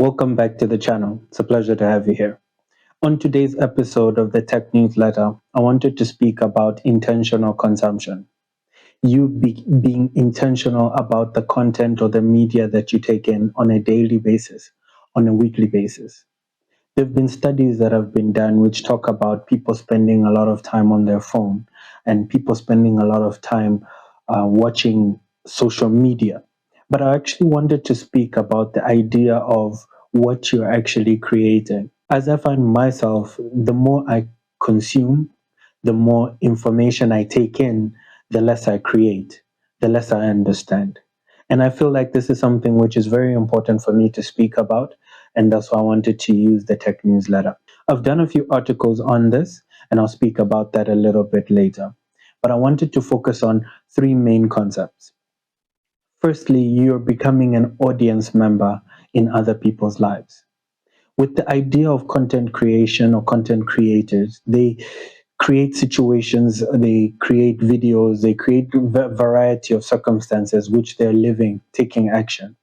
Welcome back to the channel. It's a pleasure to have you here. On today's episode of the Tech Newsletter, I wanted to speak about intentional consumption. Being intentional about the content or the media that you take in on a daily basis, on a weekly basis. There have been studies that have been done which talk about people spending a lot of time on their phone and people spending a lot of time watching social media. But I actually wanted to speak about the idea of what you're actually creating. As I find myself, the more I consume, the more information I take in, the less I create, the less I understand. And I feel like this is something which is very important for me to speak about, and that's why I wanted to use the tech newsletter. I've done a few articles on this, and I'll speak about that a little bit later. But I wanted to focus on three main concepts. Firstly, you're becoming an audience member in other people's lives. With the idea of content creation or content creators, they create situations, they create videos, they create a variety of circumstances which they're living, taking action.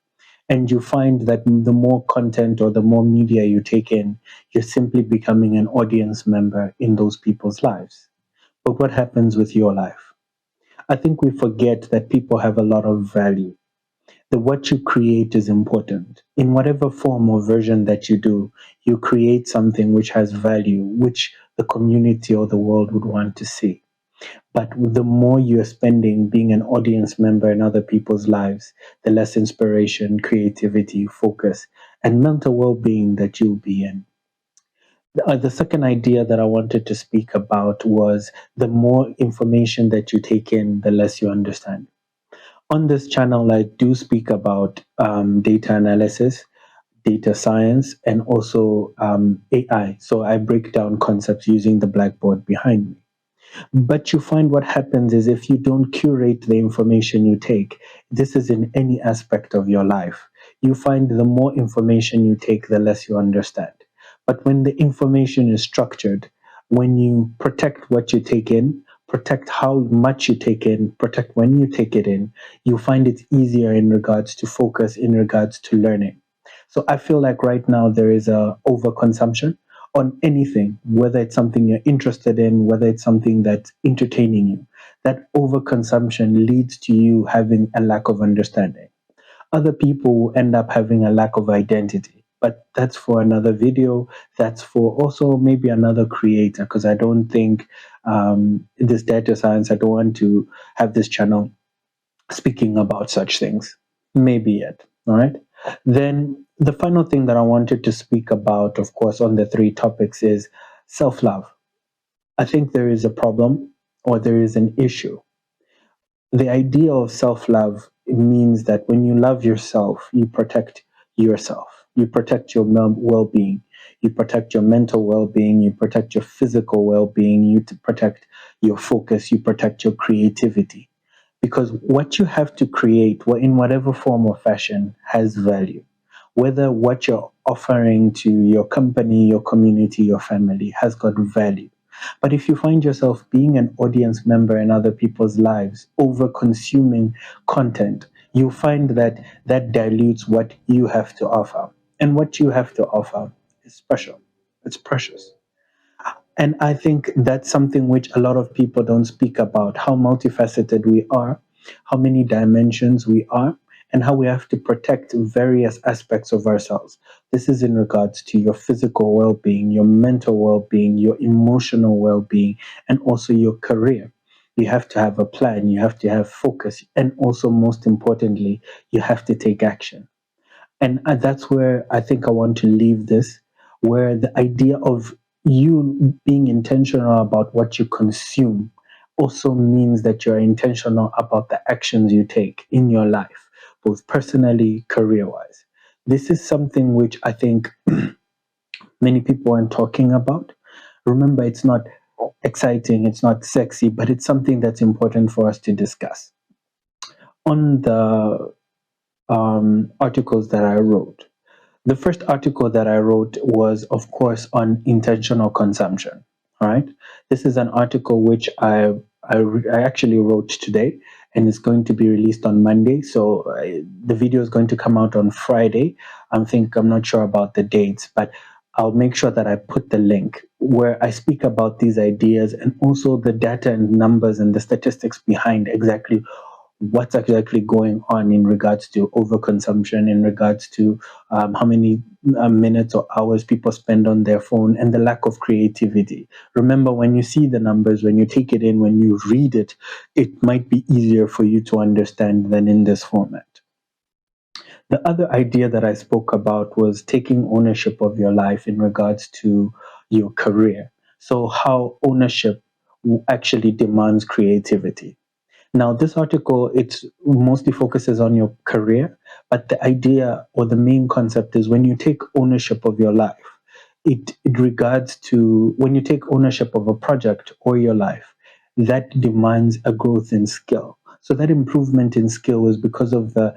And you find that the more content or the more media you take in, you're simply becoming an audience member in those people's lives. But what happens with your life? I think we forget that people have a lot of value. The what you create is important. In whatever form or version that you do, you create something which has value, which the community or the world would want to see. But the more you're spending being an audience member in other people's lives, the less inspiration, creativity, focus, and mental well being that you'll be in. The second idea that I wanted to speak about was the more information that you take in, the less you understand. On this channel, I do speak about data analysis, data science, and also AI. So I break down concepts using the blackboard behind me. But you find what happens is if you don't curate the information you take, this is in any aspect of your life. You find the more information you take, the less you understand. But when the information is structured, when you protect what you take in, protect how much you take in, protect when you take it in, you find it easier in regards to focus, in regards to learning. So I feel like right now there is a overconsumption on anything, whether it's something you're interested in, whether it's something that's entertaining you. That overconsumption leads to you having a lack of understanding. Other people will end up having a lack of identity. But that's for another video. That's for also maybe another creator, because I don't think this data science, I don't want to have this channel speaking about such things. Maybe yet. All right. Then the final thing that I wanted to speak about, of course, on the three topics is self love. I think there is a problem or there is an issue. The idea of self love means that when you love yourself, you protect yourself, you protect your well being, you protect your mental well being, you protect your physical well being, you protect your focus, you protect your creativity. Because what you have to create, in whatever form or fashion, has value. Whether what you're offering to your company, your community, your family has got value. But if you find yourself being an audience member in other people's lives, over consuming content, you find that that dilutes what you have to offer. And what you have to offer is special, it's precious. And I think that's something which a lot of people don't speak about, how multifaceted we are, how many dimensions we are, and how we have to protect various aspects of ourselves. This is in regards to your physical well being, your mental well being, your emotional well being, and also your career. You have to have a plan, you have to have focus, and also, most importantly, you have to take action. And that's where I think I want to leave this, where the idea of you being intentional about what you consume also means that you're intentional about the actions you take in your life, both personally, career wise. This is something which I think many people aren't talking about. Remember, it's not exciting, it's not sexy, but it's something that's important for us to discuss. On the articles that I wrote, the first article that I wrote was, of course, on intentional consumption. All right. This is an article which I actually wrote today, and it's going to be released on Monday. So the video is going to come out on Friday. I'm not sure about the dates, but I'll make sure that I put the link where I speak about these ideas and also the data and numbers and the statistics behind exactly what's exactly going on in regards to overconsumption, in regards to how many minutes or hours people spend on their phone, and the lack of creativity. Remember, when you see the numbers, when you take it in, when you read it, it might be easier for you to understand than in this format. The other idea that I spoke about was taking ownership of your life in regards to your career. So, how ownership actually demands creativity. Now, this article, it mostly focuses on your career, but the idea or the main concept is when you take ownership of your life, it regards to when you take ownership of a project or your life, that demands a growth in skill. So that improvement in skill is because of the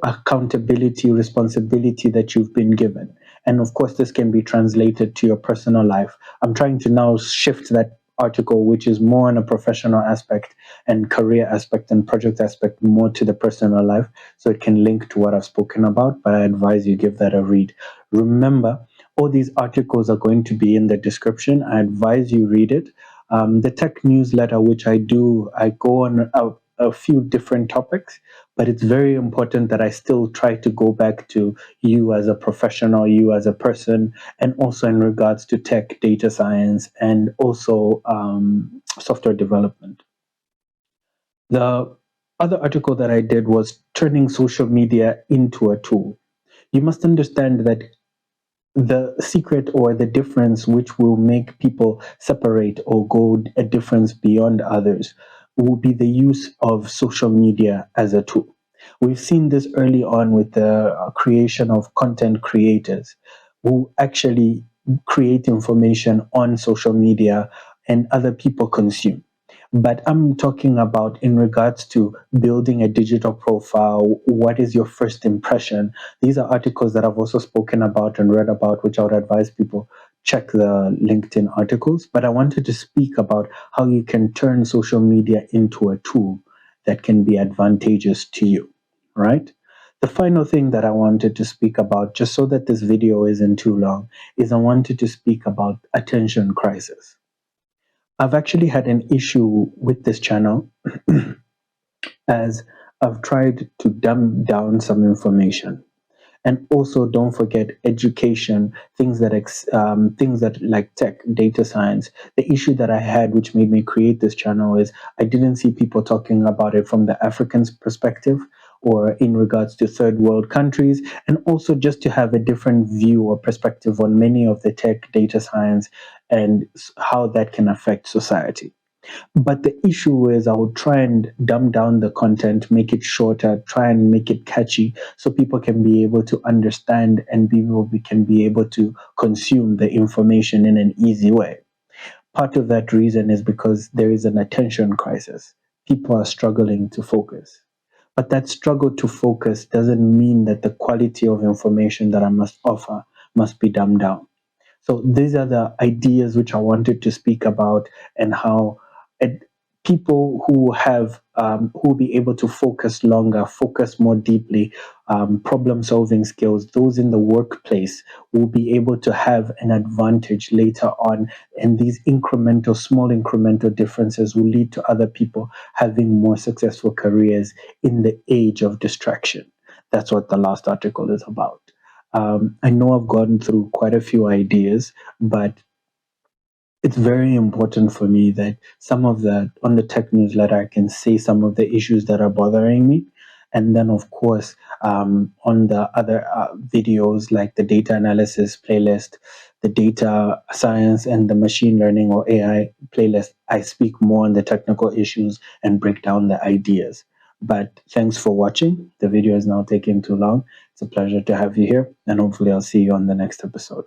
accountability, responsibility that you've been given. And of course, this can be translated to your personal life. I'm trying to now shift that article, which is more on a professional aspect and career aspect and project aspect, more to the personal life, so it can link to what I've spoken about. But I advise you give that a read. Remember, all these articles are going to be in the description. I advise you read it. The tech newsletter, which I do, I go on a few different topics, but it's very important that I still try to go back to you as a professional, you as a person, and also in regards to tech, data science, and also software development. The other article that I did was turning social media into a tool. You must understand that the secret or the difference which will make people separate or go a difference beyond others will be the use of social media as a tool. We've seen this early on with the creation of content creators who actually create information on social media and other people consume. But I'm talking about in regards to building a digital profile. What is your first impression? These are articles that I've also spoken about and read about, which I would advise people check the LinkedIn articles. But I wanted to speak about how you can turn social media into a tool that can be advantageous to you, right? The final thing that I wanted to speak about, just so that this video isn't too long, is I wanted to speak about attention crisis. I've actually had an issue with this channel as I've tried to dumb down some information. And also, don't forget education, things that like tech, data science. The issue that I had, which made me create this channel, is I didn't see people talking about it from the African's perspective or in regards to third world countries, and also just to have a different view or perspective on many of the tech, data science, and how that can affect society. But the issue is, I would try and dumb down the content, make it shorter, try and make it catchy so people can be able to understand and can be able to consume the information in an easy way. Part of that reason is because there is an attention crisis. People are struggling to focus. But that struggle to focus doesn't mean that the quality of information that I must offer must be dumbed down. So these are the ideas which I wanted to speak about, and how it, people who have who will be able to focus longer, focus more deeply, problem solving skills, those in the workplace will be able to have an advantage later on, and these small incremental differences will lead to other people having more successful careers in the age of distraction. That's what the last article is about. I know I've gone through quite a few ideas, but it's very important for me that some of that on the tech newsletter, I can say some of the issues that are bothering me. And then, of course, on the other videos like the data analysis playlist, the data science, and the machine learning or AI playlist, I speak more on the technical issues and break down the ideas. But thanks for watching. The video is now taking too long. It's a pleasure to have you here, and hopefully, I'll see you on the next episode.